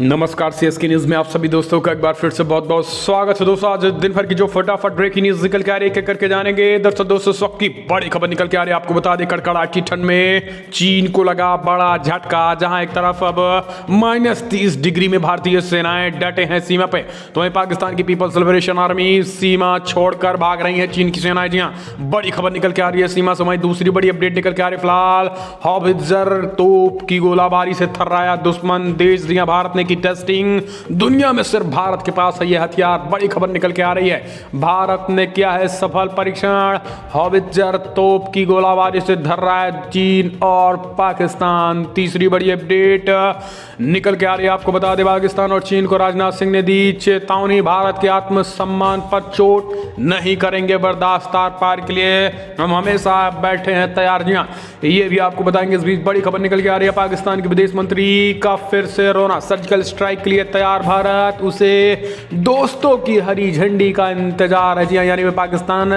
नमस्कार CSK news में आप सभी दोस्तों का एक बार फिर से बहुत बहुत स्वागत है। दोस्तों आज दिन भर की जो फटाफट ब्रेकिंग न्यूज निकल के आ रही है करके जानेंगे। दरअसल दोस्तों सब की बड़ी खबर निकल के आ रही है। आपको बता दें कड़कड़ाटी ठंड में चीन को लगा बड़ा झटका, जहां एक तरफ अब -30 डिग्री में भारतीय सेनाएं डटे हैं सीमा पे, तो वहीं पाकिस्तान की पीपल्स लिबरेशन आर्मी सीमा छोड़कर भाग रही है चीन की सेनाएं। जी हाँ, बड़ी खबर निकल के आ रही है सीमा से। वहीं दूसरी बड़ी अपडेट निकल के आ रही है फिलहाल हॉवित्जर तोप की गोलाबारी से थर्राया दुश्मन देश। जी हाँ, भारत ने की टेस्टिंग, दुनिया में सिर्फ भारत के पास है यह हथियार। बड़ी खबर निकल के आ रही है, भारत ने किया है सफल परीक्षण, हॉवित्जर तोप की गोलाबारी से धर रहा है चीन और पाकिस्तान। तीसरी बड़ी अपडेट निकल के आ रही है। आपको बता दें पाकिस्तान और चीन को राजनाथ सिंह ने दी चेतावनी, भारत के आत्मसम्मान पर चोट नहीं करेंगे बर्दाश्त, आर पार के लिए हम हमेशा बैठे हैं तैयार। जी हाँ, ये भी आपको बताएंगे। इस बीच बड़ी खबर निकल के आ रही है, पाकिस्तान के विदेश मंत्री का फिर से रोना, सर्जिकल स्ट्राइक के लिए तैयार भारत, उसे दोस्तों की हरी झंडी का इंतजार है। जी हाँ, यानी पाकिस्तान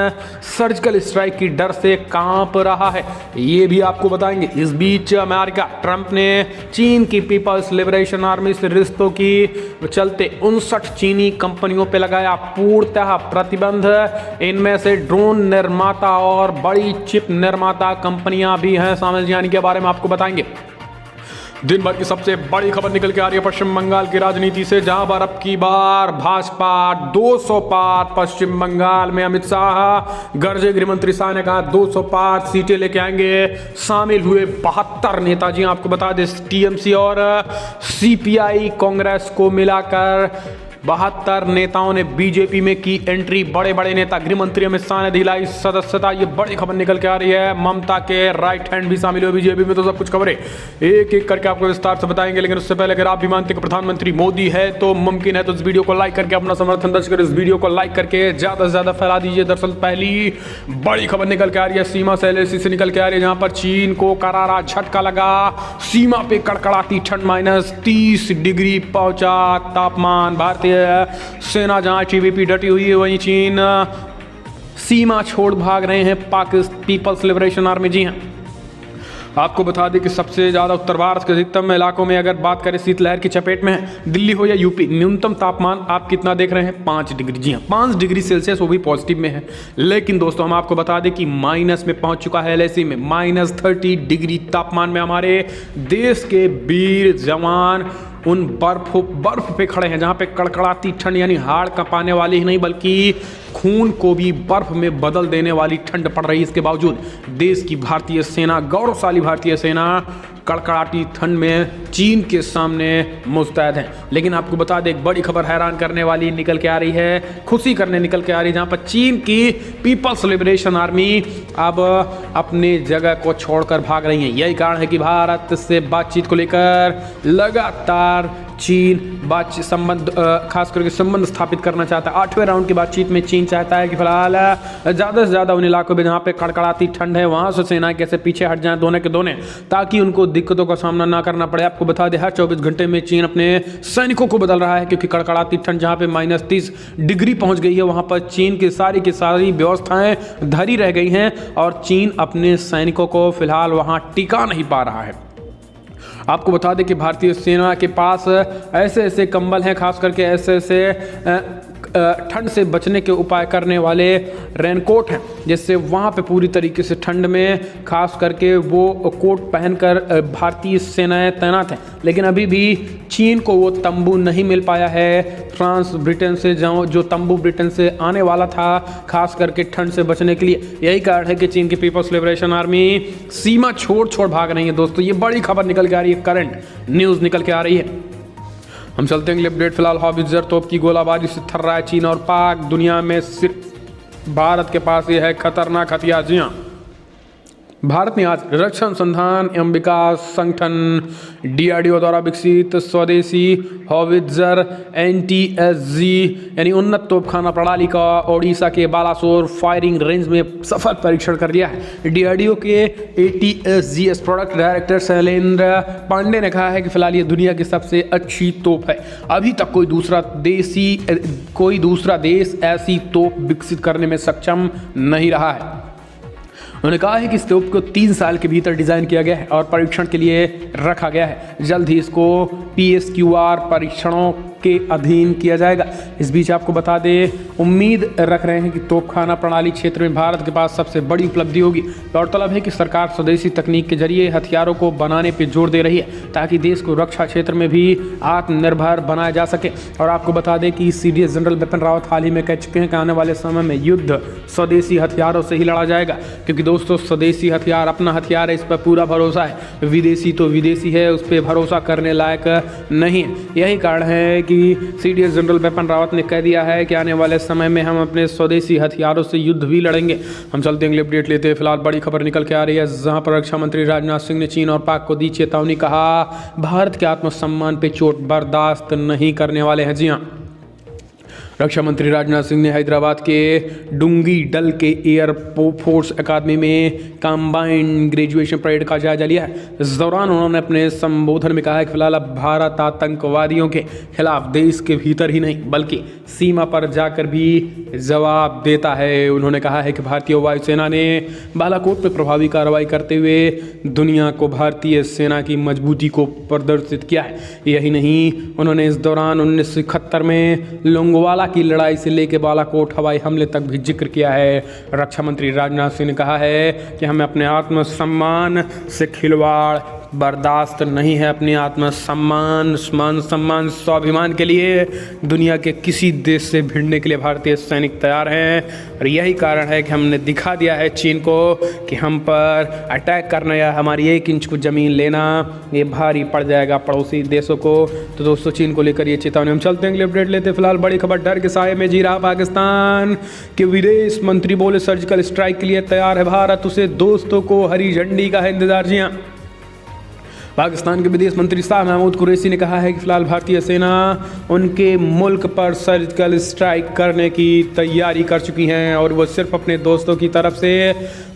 सर्जिकल स्ट्राइक की डर से कांप रहा है, ये भी आपको बताएंगे। इस बीच अमेरिका ट्रंप ने चीन की पीपल्स लिबरेशन आर्मी से रिश्तों की चलते 59 चीनी कंपनियों पर लगाया पूर्णतः प्रतिबंध। इनमें से ड्रोन निर्माता और बड़ी चिप निर्माता कंपनियां भी हैं शामिल, यानी के बारे में आपको बताएंगे। दिन भर की सबसे बड़ी खबर निकल के आ रही है पश्चिम बंगाल की राजनीति से, जहां पर अब की बार भाजपा 200 पार पश्चिम बंगाल में अमित शाह गरजे। गृह मंत्री शाह ने कहा 200 पार सीटें लेके आएंगे। शामिल हुए 72 नेता। जी आपको बता दें टीएमसी और सीपीआई कांग्रेस को मिलाकर 72 नेताओं ने बीजेपी में की एंट्री। बड़े बड़े नेता गृह मंत्री अमित शाह ने दिलाई सदस्यता। ये बड़ी खबर निकल के आ रही है, ममता के राइट हैंड भी शामिल हुए बीजेपी में। तो सब कुछ खबरें एक एक करके आपको विस्तार से बताएंगे, लेकिन उससे पहले अगर आप भी मानते हैं कि प्रधानमंत्री मोदी है तो मुमकिन है, तो इस वीडियो को लाइक करके अपना समर्थन दर्ज करें। इस वीडियो को लाइक करके ज्यादा से ज्यादा फैला दीजिए। दरअसल पहली बड़ी खबर निकल के आ रही है सीमा से LAC से निकल के आ रही है, जहां पर चीन को करारा झटका लगा। सीमा पे कड़कड़ाती ठंड, -30 डिग्री पहुंचा तापमान। भारतीय सेना जहां TVP डटी हुई है, वहीं चीन सीमा छोड़ भाग रहे हैं पाकिस्तान पीपल्स लिबरेशन आर्मी। जी हां, आपको बता दें कि सबसे ज़्यादा उत्तर भारत के अधिकतम इलाकों में अगर बात करें शीतलहर की चपेट में है दिल्ली हो या यूपी। न्यूनतम तापमान आप कितना देख रहे हैं? 5 डिग्री। जी हाँ, 5 डिग्री सेल्सियस, वो भी पॉजिटिव में है। लेकिन दोस्तों हम आपको बता दें कि माइनस में पहुंच चुका है LAC में, -30 डिग्री तापमान में हमारे देश के वीर जवान उन बर्फ पे खड़े हैं, जहाँ पे कड़कड़ाती ठंड यानी हाड़ कांपाने वाली ही नहीं बल्कि खून को भी बर्फ में बदल देने वाली ठंड पड़ रही है। इसके बावजूद देश की भारतीय सेना, गौरवशाली भारतीय सेना कड़कड़ाती ठंड में चीन के सामने मुस्तैद है। लेकिन आपको बता दें एक बड़ी खबर हैरान करने वाली निकल के आ रही है, खुशी करने निकल के आ रही है, जहाँ पर चीन की पीपल्स लिबरेशन आर्मी अब अपनी जगह को छोड़कर भाग रही है। यही कारण है कि भारत से बातचीत को लेकर लगातार चीन बातचीत संबंध खास करके संबंध स्थापित करना चाहता है। 8वें राउंड की बातचीत में चीन चाहता है कि फिलहाल ज़्यादा से ज़्यादा उन इलाकों में जहाँ पे कड़कड़ाती ठंड है वहाँ से सेनाएं कैसे पीछे हट जाएं दोनों के दोनों, ताकि उनको दिक्कतों का सामना ना करना पड़े। आपको बता दें हर 24 घंटे में चीन अपने सैनिकों को बदल रहा है, क्योंकि कड़कड़ाती ठंड जहाँ पे -30 डिग्री पहुँच गई है, वहाँ पर चीन की सारी व्यवस्थाएँ धरी रह गई हैं और चीन अपने सैनिकों को फिलहाल वहाँ टिका नहीं पा रहा है। आपको बता दें कि भारतीय सेना के पास ऐसे ऐसे कंबल हैं, खास करके ऐसे ऐसे ठंड से बचने के उपाय करने वाले रेनकोट हैं, जिससे वहाँ पे पूरी तरीके से ठंड में खास करके वो कोट पहनकर भारतीय सेनाएं तैनात हैं। लेकिन अभी भी चीन को वो तंबू नहीं मिल पाया है फ्रांस ब्रिटेन से, जो तंबू ब्रिटेन से आने वाला था खास करके ठंड से बचने के लिए। यही कारण है कि चीन की पीपल्स लिबरेशन आर्मी सीमा छोड़ भाग रही है। दोस्तों ये बड़ी खबर निकल के आ रही है, करंट न्यूज़ निकल के आ रही है। हम चलते हैं अगले अपडेट। फिलहाल हॉवित्जर तोप की गोलाबारी से थर्रा है चीन और पाक, दुनिया में सिर्फ भारत के पास ये है खतरनाक हथियार। जी हाँ, भारत ने आज रक्षा अनुसंधान एवं विकास संगठन DRDO द्वारा विकसित स्वदेशी हॉवित्जर NTSG यानी उन्नत तोपखाना प्रणाली का ओडिशा के बालासोर फायरिंग रेंज में सफल परीक्षण कर लिया है। DRDO के ATSGS product director Shailendra Pandey ने कहा है कि फिलहाल ये दुनिया की सबसे अच्छी तोप है। अभी तक कोई दूसरा देश ऐसी तोप विकसित करने में सक्षम नहीं रहा है। उन्होंने कहा है कि इस तोप को 3 साल के भीतर डिज़ाइन किया गया है और परीक्षण के लिए रखा गया है। जल्द ही इसको PSQR परीक्षणों के अधीन किया जाएगा। इस बीच आपको बता दें, उम्मीद रख रहे हैं कि तोपखाना प्रणाली क्षेत्र में भारत के पास सबसे बड़ी उपलब्धि होगी। गौरतलब है कि सरकार स्वदेशी तकनीक के जरिए हथियारों को बनाने पर जोर दे रही है ताकि देश को रक्षा क्षेत्र में भी आत्मनिर्भर बनाया जा सके। और आपको बता दें कि CDS जनरल बिपिन रावत हाल ही में कह चुके हैं कि आने वाले समय में युद्ध स्वदेशी हथियारों से ही लड़ा जाएगा, क्योंकि दोस्तों स्वदेशी हथियार अपना हथियार है, इस पर पूरा भरोसा है। विदेशी तो विदेशी है, उस पर भरोसा करने लायक नहीं है। यही कारण है कि CDS जनरल बिपिन रावत ने कह दिया है कि आने वाले समय में हम अपने स्वदेशी हथियारों से युद्ध भी लड़ेंगे। हम चलते हैं अपडेट लेते हैं। फिलहाल बड़ी खबर निकल के आ रही है, जहां पर रक्षा मंत्री राजनाथ सिंह ने चीन और पाक को दी चेतावनी। कहा भारत के आत्मसम्मान पे चोट बर्दाश्त नहीं करने वाले हैं। जी हाँ, रक्षा मंत्री राजनाथ सिंह ने हैदराबाद के डुंगी डल के एयर फोर्स अकादमी में कंबाइंड ग्रेजुएशन परेड का जायजा लिया है। इस दौरान उन्होंने अपने संबोधन में कहा है कि फिलहाल अब भारत आतंकवादियों के खिलाफ देश के भीतर ही नहीं बल्कि सीमा पर जाकर भी जवाब देता है। उन्होंने कहा है कि भारतीय वायुसेना ने बालाकोट में प्रभावी कार्रवाई करते हुए दुनिया को भारतीय सेना की मजबूती को प्रदर्शित किया है। यही नहीं, उन्होंने इस दौरान 1971 में लोंगोवाला की लड़ाई से लेकर बालाकोट हवाई हमले तक भी जिक्र किया है। रक्षा मंत्री राजनाथ सिंह ने कहा है कि हमें अपने आत्मसम्मान से खिलवाड़ बर्दाश्त नहीं है। अपने आत्मसम्मान, सम्मान, स्वाभिमान के लिए दुनिया के किसी देश से भिड़ने के लिए भारतीय सैनिक तैयार हैं। और यही कारण है कि हमने दिखा दिया है चीन को कि हम पर अटैक करना या हमारी 1 इंच को ज़मीन लेना ये भारी पड़ जाएगा पड़ोसी देशों को। तो दोस्तों, चीन को लेकर ये चेतावनी। हम चलते हैं अगले अपडेट लेते। फिलहाल बड़ी खबर, डर के साए में जी रहा पाकिस्तान के विदेश मंत्री बोले सर्जिकल स्ट्राइक के लिए तैयार है भारत, उसे दोस्तों को हरी झंडी का है इंतजार। जी हाँ, पाकिस्तान के विदेश मंत्री शाह महमूद कुरैशी ने कहा है कि फिलहाल भारतीय सेना उनके मुल्क पर सर्जिकल स्ट्राइक करने की तैयारी कर चुकी है और वो सिर्फ अपने दोस्तों की तरफ से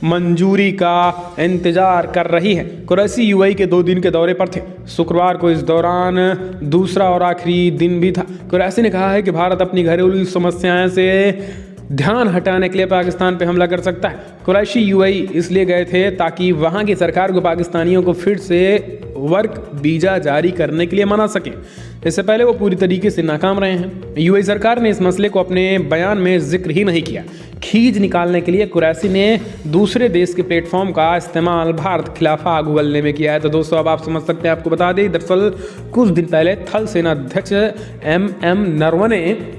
मंजूरी का इंतजार कर रही है। कुरैशी UAE के 2 दिन के दौरे पर थे। शुक्रवार को इस दौरान दूसरा और आखिरी दिन भी था। कुरैशी ने कहा है कि भारत अपनी घरेलू समस्याएं से ध्यान हटाने के लिए पाकिस्तान पर हमला कर सकता है। कुरैशी UAE इसलिए गए थे ताकि वहां की सरकार को पाकिस्तानियों को फिर से वर्क वीज़ा जारी करने के लिए मना सके। इससे पहले वो पूरी तरीके से नाकाम रहे हैं। UAE सरकार ने इस मसले को अपने बयान में जिक्र ही नहीं किया। खींच निकालने के लिए कुरैशी ने दूसरे देश के प्लेटफॉर्म का इस्तेमाल भारत के खिलाफ आग उगलने में किया है। तो दोस्तों, अब आप समझ सकते हैं। आपको बता दें, दरअसल कुछ दिन पहले थल सेना अध्यक्ष MM नरवणे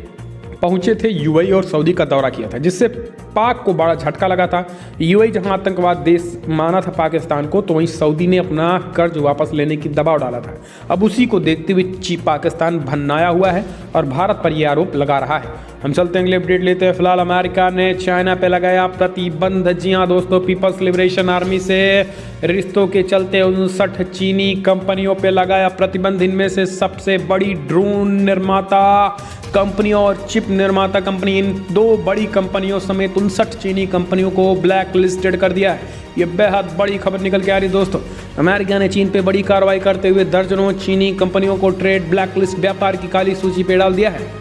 पहुंचे थे UAE और सऊदी का दौरा किया था, जिससे पाक को बड़ा झटका लगा था। UAE जहां आतंकवाद देश माना था पाकिस्तान को, तो वहीं सऊदी ने अपना कर्ज वापस लेने की दबाव डाला था। अब उसी को देखते हुए पाकिस्तान भन्नाया हुआ है और भारत पर यह आरोप लगा रहा है। हम चलते हैं अगले अपडेट लेते हैं। फिलहाल अमेरिका ने चाइना पे लगाया प्रतिबंध। जी हाँ दोस्तों, पीपल्स लिबरेशन आर्मी से रिश्तों के चलते 59 चीनी कंपनियों पे लगाया प्रतिबंध। इनमें से सबसे बड़ी ड्रोन निर्माता कंपनी और चिप निर्माता कंपनी, इन 2 बड़ी कंपनियों समेत 59 चीनी कंपनियों को ब्लैक लिस्टेड कर दिया है। ये बेहद बड़ी खबर निकल के आ रही है दोस्तों। अमेरिका ने चीन पे बड़ी कार्रवाई करते हुए दर्जनों चीनी कंपनियों को ट्रेड ब्लैक लिस्ट, व्यापार की काली सूची पे डाल दिया है।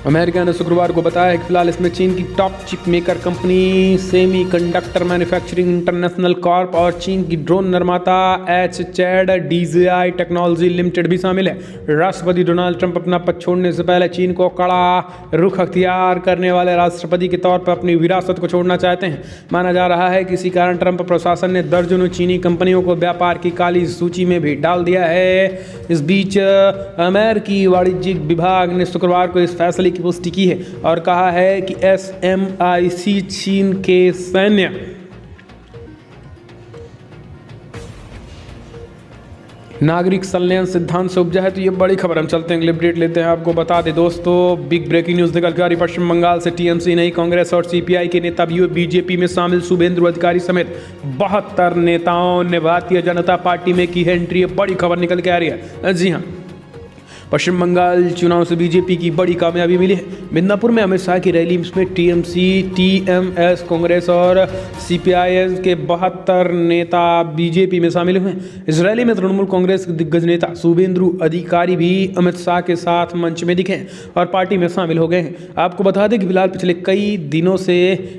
अमेरिका ने शुक्रवार को बताया कि फिलहाल इसमें चीन की top chip maker company semiconductor manufacturing international Corp और चीन की ड्रोन निर्माता HCHAD DJI टेक्नोलॉजी लिमिटेड भी शामिल है। राष्ट्रपति डोनाल्ड ट्रंप अपना पद छोड़ने से पहले चीन को कड़ा रुख अख्तियार करने वाले राष्ट्रपति के तौर पर अपनी विरासत को छोड़ना चाहते हैं। माना जा रहा है कि इसी कारण ट्रंप प्रशासन ने दर्जनों चीनी कंपनियों को व्यापार की काली सूची में भी डाल दिया है। इस बीच अमेरिकी वाणिज्यिक विभाग ने शुक्रवार को इस फैसले की पुष्टि की है और कहा है कि SMIC चीन के सैन्य नागरिक संलयन सिद्धांत से उपजा है। तो ये बड़ी खबर। हम चलते हैं अगले अपडेट लेते हैं। आपको बता दें दोस्तों, बिग ब्रेकिंग न्यूज निकल के आ रही। पश्चिम बंगाल से TMC नहीं, कांग्रेस और CPI के नेता भी BJP में शामिल शुभेंदु अधिकारी समेत 72 नेताओं ने भारतीय जनता पार्टी में की है एंट्री। बड़ी खबर निकल के आ रही है। जी हाँ, पश्चिम बंगाल चुनाव से बीजेपी की बड़ी कामयाबी मिली है। मिदनापुर में अमित शाह की रैली में टीएमसी, टीएमएस, कांग्रेस और सीपीआई के 72 नेता बीजेपी में शामिल हुए। इस रैली में तृणमूल कांग्रेस के दिग्गज नेता शुभेंदु अधिकारी भी अमित शाह के साथ मंच में दिखे और पार्टी में शामिल हो गए हैं। आपको बता दें कि फिलहाल पिछले कई दिनों से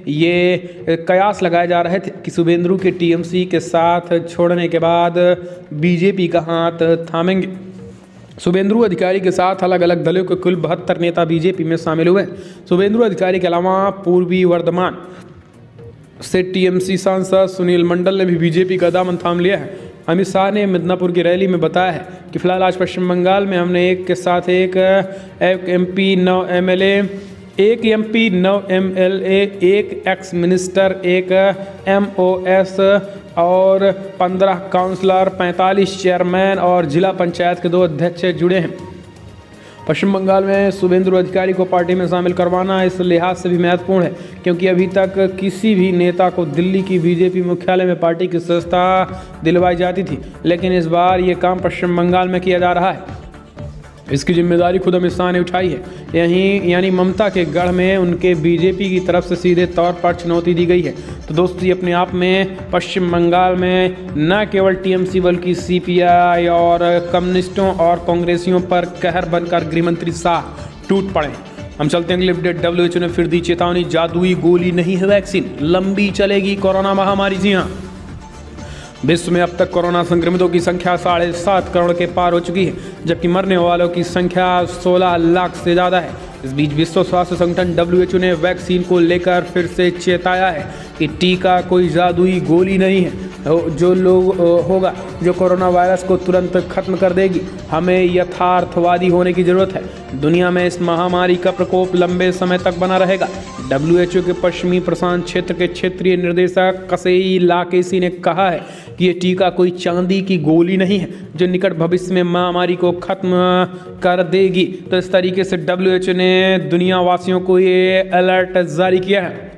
ये कयास लगाए जा रहे थे कि शुभेंदु के टीएमसी के साथ छोड़ने के बाद बीजेपी का हाथ थामेंगे। शुभेंदु अधिकारी के साथ अलग अलग दलों के कुल 72 नेता बीजेपी में शामिल हुए। शुभेंदु अधिकारी के अलावा पूर्वी वर्धमान से टीएमसी सांसद सुनील मंडल ने भी बीजेपी का दामन थाम लिया है। अमित शाह ने मिदनापुर की रैली में बताया है कि फिलहाल आज पश्चिम बंगाल में हमने एक के साथ एक एमपी 9 एमएलए, एक एमपी 9 एमएलए, एक एक्स मिनिस्टर, एक एमओएस और 15 काउंसलर, 45 चेयरमैन और जिला पंचायत के 2 अध्यक्ष जुड़े हैं। पश्चिम बंगाल में शुभेंदु अधिकारी को पार्टी में शामिल करवाना इस लिहाज से भी महत्वपूर्ण है क्योंकि अभी तक किसी भी नेता को दिल्ली की बीजेपी मुख्यालय में पार्टी की सदस्यता दिलवाई जाती थी, लेकिन इस बार ये काम पश्चिम बंगाल में किया जा रहा है। इसकी जिम्मेदारी खुद अमित शाह ने उठाई है। यहीं यानी ममता के गढ़ में उनके बीजेपी की तरफ से सीधे तौर पर चुनौती दी गई है। तो दोस्तों, ये अपने आप में पश्चिम बंगाल में न केवल टीएमसी बल्कि सीपीआई और कम्युनिस्टों और कांग्रेसियों पर कहर बनकर गृहमंत्री शाह टूट पड़े। हम चलते हैं अगले अपडेट। डब्ल्यूएचओ ने फिर दी चेतावनी, जादुई गोली नहीं है वैक्सीन, लंबी चलेगी कोरोना महामारी। जी हाँ, विश्व में अब तक कोरोना संक्रमितों की संख्या 7.5 करोड़ के पार हो चुकी है, जबकि मरने वालों की संख्या 16 लाख से ज़्यादा है। इस बीच विश्व स्वास्थ्य संगठन डब्ल्यूएचओ ने वैक्सीन को लेकर फिर से चेताया है कि टीका कोई जादुई गोली नहीं है जो कोरोना वायरस को तुरंत खत्म कर देगी। हमें यथार्थवादी होने की ज़रूरत है। दुनिया में इस महामारी का प्रकोप लंबे समय तक बना रहेगा। डब्ल्यूएचओ के पश्चिमी प्रशांत क्षेत्र के क्षेत्रीय निदेशक कसेई लाकेसी ने कहा है कि ये टीका कोई चांदी की गोली नहीं है जो निकट भविष्य में महामारी को खत्म कर देगी। तो इस तरीके से डब्ल्यूएचओ ने दुनिया वासियों को ये अलर्ट जारी किया है।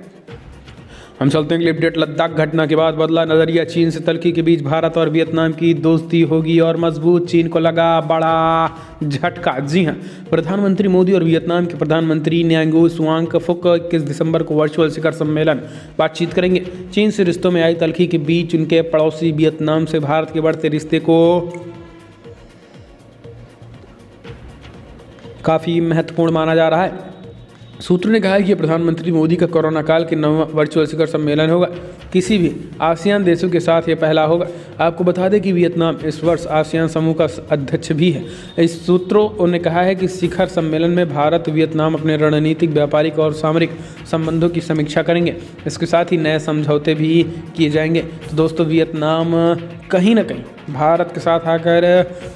हम चलते हैं अपडेट। लद्दाख घटना के बाद बदला नजरिया, चीन से तल्खी के बीच भारत और वियतनाम की दोस्ती होगी और मजबूत, चीन को लगा बड़ा झटका। जी हां, प्रधानमंत्री मोदी और वियतनाम के प्रधानमंत्री न्यांगो सुआंग फुक 21 दिसंबर को वर्चुअल शिखर सम्मेलन बातचीत करेंगे। चीन से रिश्तों में आई तल्खी के बीच उनके पड़ोसी वियतनाम से भारत के बढ़ते रिश्ते को काफ़ी महत्वपूर्ण माना जा रहा है। सूत्रों ने कहा है कि प्रधानमंत्री मोदी का कोरोना काल के 9वां वर्चुअल शिखर सम्मेलन होगा। किसी भी आसियान देशों के साथ ये पहला होगा। आपको बता दें कि वियतनाम इस वर्ष आसियान समूह का अध्यक्ष भी है। इस सूत्रों ने कहा है कि शिखर सम्मेलन में भारत वियतनाम अपने रणनीतिक, व्यापारिक और सामरिक संबंधों की समीक्षा करेंगे। इसके साथ ही नए समझौते भी किए जाएंगे। तो दोस्तों, वियतनाम कहीं ना कहीं भारत के साथ आकर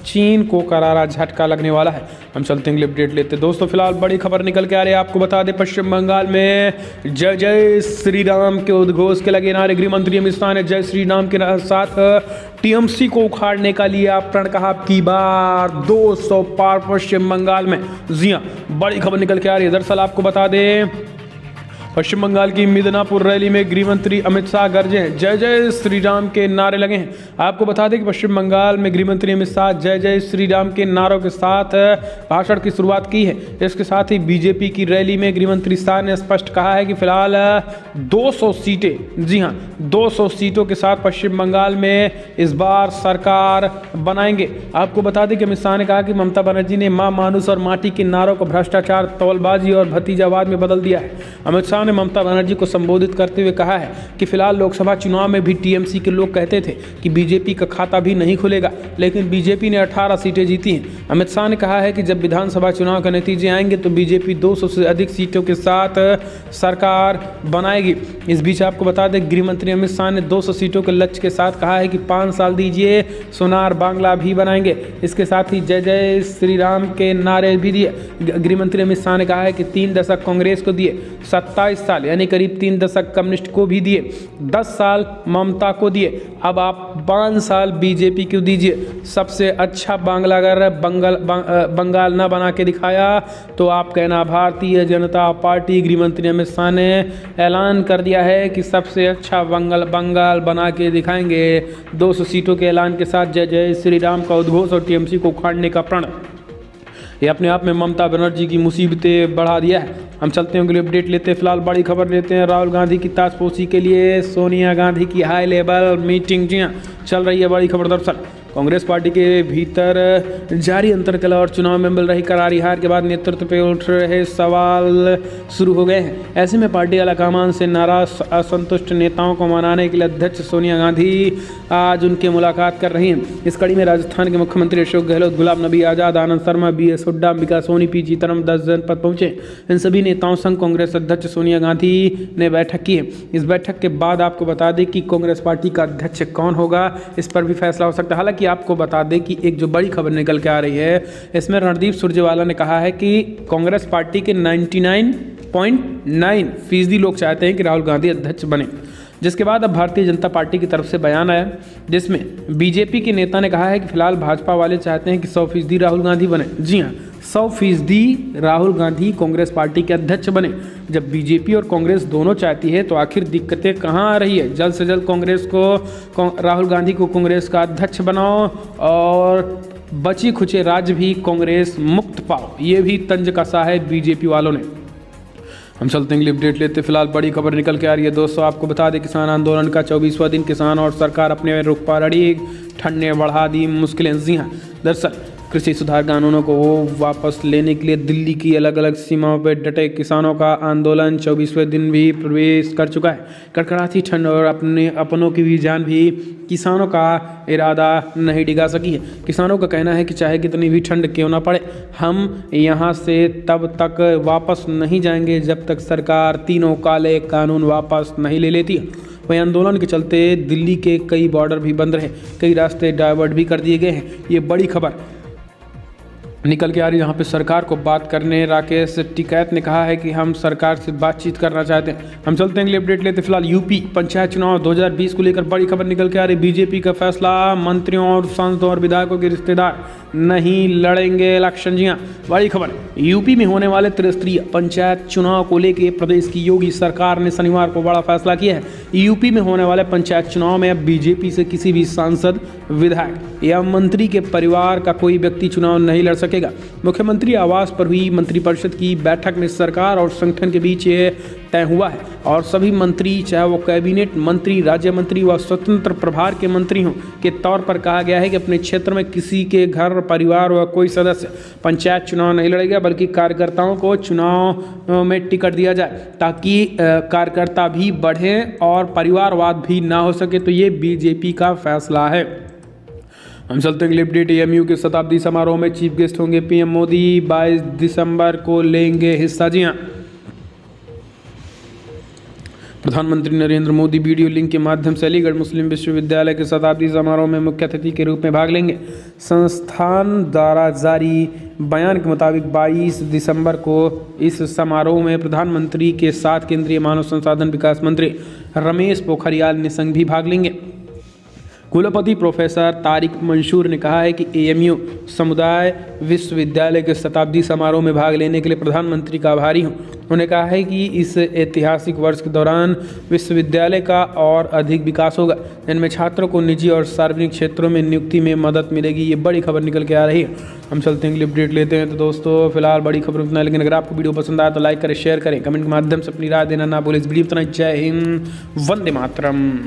चीन को करारा झटका लगने वाला है। हम चलते हैं अपडेट लेते। दोस्तों, फिलहाल बड़ी खबर निकल के आ रही है। आपको बता दें, पश्चिम बंगाल में जय जय श्री राम के उद्घोष के लगे नारे। गृह मंत्री अमित शाह ने जय श्री राम के साथ टीएमसी को उखाड़ने का लिया प्रण। कहा की बार 200 पार पश्चिम बंगाल में। जी हाँ, बड़ी खबर निकल के आ रही है। दरअसल आपको बता दें, पश्चिम बंगाल की मिदनापुर रैली में गृह मंत्री अमित शाह गरजे हैं, जय जय श्री राम के नारे लगे हैं। आपको बता दें कि पश्चिम बंगाल में गृह मंत्री अमित शाह जय जय श्री राम के नारों के साथ भाषण की शुरुआत की है। इसके साथ ही बीजेपी की रैली में गृह मंत्री शाह ने स्पष्ट कहा है कि फिलहाल 200 सीटें, जी हाँ 200 सीटों के साथ पश्चिम बंगाल में इस बार सरकार बनाएंगे। आपको बता दें कि अमित शाह ने कहा कि ममता बनर्जी ने मां, मानुष और माटी के नारों को भ्रष्टाचार, तौलबाजी और भतीजावाद में बदल दिया है। अमित शाह ने ममता बनर्जी को संबोधित करते हुए कहा है कि फिलहाल लोकसभा चुनाव में भी टीएमसी के लोग कहते थे कि बीजेपी का खाता भी नहीं खुलेगा, लेकिन बीजेपी ने 18 सीटें जीती हैं। अमित शाह ने कहा है कि जब विधानसभा चुनाव के नतीजे आएंगे तो बीजेपी 200 से अधिक सीटों के साथ सरकार बनाएगी। इस बीच आपको बता दें, गृह मंत्री अमित शाह ने 200 सीटों के लक्ष्य के साथ कहा है कि 5 साल दीजिए, सोनार बांग्ला भी बनाएंगे। इसके साथ ही जय जय श्री राम के नारे भी दिए। गृह मंत्री अमित शाह ने कहा है कि 3 दशक कांग्रेस को दिए, 27 साल यानी करीब 3 दशक कम्युनिस्ट को भी दिए, 10 साल ममता को दिए, अब आप 5 साल बीजेपी को दीजिए। सबसे अच्छा बांग्ला अगर बंगाल ना बना के दिखाया तो आप कहना। भारतीय जनता पार्टी गृह मंत्री अमित शाह ने ऐलान कर दिया है कि सबसे अच्छा बंगाल बना के दिखाएंगे। 200 सीटों के ऐलान के साथ जय जय श्री राम का उद्घोष और टीएमसी को उखाड़ने का प्रण। ये अपने आप में ममता बनर्जी की मुसीबतें बढ़ा दिया है। हम चलते हैं अगली अपडेट लेते हैं। फिलहाल बड़ी खबर लेते हैं। राहुल गांधी की ताजपोशी के लिए सोनिया गांधी की हाई लेवल मीटिंग, जी हाँ चल रही है बड़ी खबर। दरअसल कांग्रेस पार्टी के भीतर जारी अंतर्कलह और चुनाव में मिल रही करारी हार के बाद नेतृत्व पे उठ रहे सवाल शुरू हो गए हैं। ऐसे में पार्टी आलाकमान से नाराज असंतुष्ट नेताओं को मनाने के लिए अध्यक्ष सोनिया गांधी आज उनकी मुलाकात कर रही हैं। इस कड़ी में राजस्थान के मुख्यमंत्री अशोक गहलोत, गुलाम नबी आज़ाद, आनंद शर्मा, BS हुड्डा, अंबिका सोनी, P चिदंबरम 10 जनपद पहुंचे। इन सभी नेताओं संग कांग्रेस अध्यक्ष सोनिया गांधी ने बैठक की है। इस बैठक के बाद आपको बता दें कि कांग्रेस पार्टी का अध्यक्ष कौन होगा, इस पर भी फैसला हो सकता है। हालांकि आपको बता दें कि एक जो बड़ी खबर निकल के आ रही है, इसमें रणदीप सुरजेवाला ने कहा है कि कांग्रेस पार्टी के 99.9% लोग चाहते हैं कि राहुल गांधी अध्यक्ष बने। जिसके बाद अब भारतीय जनता पार्टी की तरफ से बयान आया, जिसमें बीजेपी के नेता ने कहा है कि फिलहाल भाजपा वाले चाहते हैं कि 100% राहुल गांधी बने। जी हाँ, 100% राहुल गांधी कांग्रेस पार्टी के अध्यक्ष बने। जब बीजेपी और कांग्रेस दोनों चाहती है तो आखिर दिक्कतें कहाँ आ रही है। जल्द से जल्द कांग्रेस को, राहुल गांधी को कांग्रेस का अध्यक्ष बनाओ और बची खुचे राज्य भी कांग्रेस मुक्त पाओ, ये भी तंज कसा है बीजेपी वालों ने। हम चलते हैं अपडेट लेते। फिलहाल बड़ी खबर निकल के आ रही है दोस्तों, आपको बता दें किसान आंदोलन का 24वां दिन, किसान और सरकार अपने रुख पर अड़ी, ठंड ने बढ़ा दी मुश्किलें। जी हाँ, दरअसल कृषि सुधार कानूनों को वापस लेने के लिए दिल्ली की अलग अलग सीमाओं पर डटे किसानों का आंदोलन 24वें दिन भी प्रवेश कर चुका है। कड़कड़ाती ठंड और अपनों की भी जान भी किसानों का इरादा नहीं डिगा सकी है। किसानों का कहना है कि चाहे कितनी भी ठंड क्यों ना पड़े, हम यहाँ से तब तक वापस नहीं जाएंगे जब तक सरकार तीनों काले कानून वापस नहीं ले लेती है। वहीं आंदोलन के चलते दिल्ली के कई बॉर्डर भी बंद रहे, कई रास्ते डाइवर्ट भी कर दिए गए हैं। ये बड़ी खबर निकल के आ रही है, जहाँ पे सरकार को बात करने राकेश टिकैत ने कहा है कि हम सरकार से बातचीत करना चाहते हैं। हम चलते हैं अगले अपडेट लेते। फिलहाल यूपी पंचायत चुनाव 2020 को लेकर बड़ी खबर निकल के आ रही। बीजेपी का फैसला, मंत्रियों और सांसदों और विधायकों के रिश्तेदार नहीं लड़ेंगे इलेक्शन। जी हाँ, बड़ी खबर, यूपी में होने वाले त्रिस्तरीय पंचायत चुनाव को लेकर प्रदेश की योगी सरकार ने शनिवार को बड़ा फैसला किया है। यूपी में होने वाले पंचायत चुनाव में अब बीजेपी से किसी भी सांसद, विधायक या मंत्री के परिवार का कोई व्यक्ति चुनाव नहीं लड़ सकेगा। मुख्यमंत्री आवास पर हुई मंत्रिपरिषद की बैठक में सरकार और संगठन के बीच ये तय हुआ है और सभी मंत्री, चाहे वो कैबिनेट मंत्री, राज्य मंत्री व स्वतंत्र प्रभार के मंत्री हों, के तौर पर कहा गया है कि अपने क्षेत्र में किसी के घर, परिवार व कोई सदस्य पंचायत चुनाव नहीं लड़ेगा, बल्कि कार्यकर्ताओं को चुनाव में टिकट दिया जाए ताकि कार्यकर्ता भी बढ़ें और परिवारवाद भी ना हो सके। तो ये बीजेपी का फैसला है। हम चलते हैं अपडेट। AMU के शताब्दी समारोह में चीफ गेस्ट होंगे PM मोदी, 22 दिसंबर को लेंगे हिस्सा। जी हाँ, प्रधानमंत्री नरेंद्र मोदी वीडियो लिंक के माध्यम से अलीगढ़ मुस्लिम विश्वविद्यालय के शताब्दी समारोह में मुख्य अतिथि के रूप में भाग लेंगे। संस्थान द्वारा जारी बयान के मुताबिक 22 दिसंबर को इस समारोह में प्रधानमंत्री के साथ केंद्रीय मानव संसाधन विकास मंत्री रमेश पोखरियाल निशंक भी भाग लेंगे। कुलपति प्रोफेसर तारिक मंसूर ने कहा है कि AMU समुदाय विश्वविद्यालय के शताब्दी समारोह में भाग लेने के लिए प्रधानमंत्री का आभारी हूं। उन्होंने कहा है कि इस ऐतिहासिक वर्ष के दौरान विश्वविद्यालय का और अधिक विकास होगा, जिनमें छात्रों को निजी और सार्वजनिक क्षेत्रों में नियुक्ति में मदद मिलेगी। ये बड़ी खबर निकल के आ रही है। हम चलते हैं अपडेट लेते हैं। तो दोस्तों फिलहाल बड़ी खबर उतना, लेकिन अगर आपको वीडियो पसंद आया तो लाइक करें, शेयर करें, कमेंट के माध्यम से अपनी राय देना ना भूलें। इस वीडियो में इतना ही। जय हिंद, वंदे मातरम।